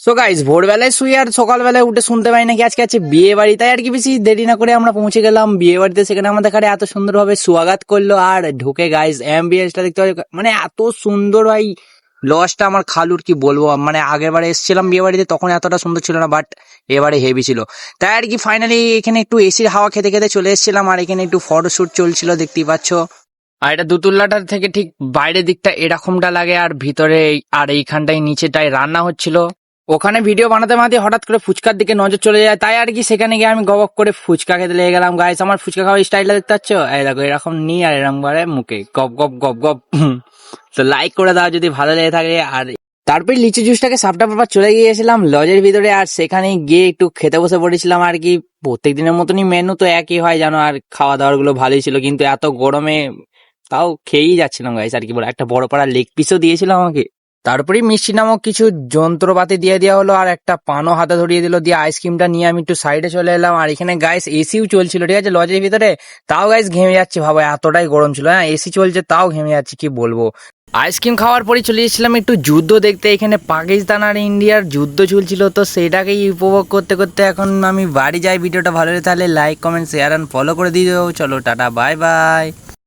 So guys, ভোরবেলায় শুই আর সকালবেলায় উঠে শুনতে পাই নাকি আজকে আছে বিয়ে বাড়ি। তাই আর কি বেশি দেরি না করে আমরা পৌঁছে গেলাম বিয়ে বাড়িতে। সেখানে আমাদের এখানে এত সুন্দরভাবে স্বাগত করলো আর ঢুকে গাইস অ্যাম্বিয়েন্সটা দেখতে পাই, মানে এত সুন্দর ভাই। লসটা আমার খালুর, কি বলবো, মানে আগের বারে এসেছিলাম বিয়ে বাড়িতে তখন এতটা সুন্দর ছিল না, বাট এবারে হেভি ছিল। তাই আর কি ফাইনালি এখানে একটু এসির হাওয়া খেতে খেতে চলে এসেছিলাম আর এখানে একটু ফটোশুট চলছিল, দেখতেই পাচ্ছ। আর এটা দুতলাটা থেকে ঠিক বাইরের দিকটা এরকমটা লাগে আর ভিতরে আর এইখানটাই নিচেটায় রান্না হচ্ছিল। ওখানে ভিডিও বানাতে বানাতে হঠাৎ করে ফুচকার দিকে নজর চলে যায়, তাই আর কি সেখানে গিয়ে আমি গবক করে ফুচকা খেতে লেগে গেলাম। গাইস, আমার ফুচকা খাওয়ার স্টাইলটা দেখতে পাচ্ছ, এই দেখো এরকম নি আর এরকম করে মুখে গপ গপ গপ গপ। তো লাইক করে দাও যদি ভালো লেগে থাকে। আর তারপরে লিচু জুসটাকে সাপটা পাপা চলে গিয়েছিলাম লজের ভিতরে আর সেখানে গিয়ে একটু খেতে বসে পড়েছিলাম আর কি। প্রত্যেক দিনের মতনই মেনু তো একই হয় জানো, আর খাওয়া দাওয়ার গুলো ভালোই ছিল, কিন্তু এত গরমে তাও খেয়েই যাচ্ছিলাম গাইস। আর কি বলে, একটা বড় পাড়া লেগ পিসও দিয়েছিল আমাকে। তারপরে মিষ্টি নামক কিছু যন্ত্রপাতি দিয়ে দেওয়া হলো আর একটা পানও হাতে ধরিয়ে দিল, দিয়ে আইসক্রিমটা নিয়ে আমি একটু সাইডে চলে এলাম। আর এখানে গাইস এসিও চলছিল, ঠিক আছে, লজের ভিতরে। তাও গাইস ঘেমে যাচ্ছে, ভাবো এতটাই গরম ছিল। হ্যাঁ, এসি চলছে তাও ঘেমে যাচ্ছে, কি বলবো। আইসক্রিম খাওয়ার পরে চলে এসেছিলাম একটু যুদ্ধ দেখতে। এখানে পাকিস্তান আর ইন্ডিয়ার যুদ্ধ চলছিল, তো সেটাকেই উপভোগ করতে করতে এখন আমি বাড়ি যাই। ভিডিওটা ভালো লাগে তাহলে like comment share and follow করে দিয়ে দেবো। চলো টাটা, বাই বাই।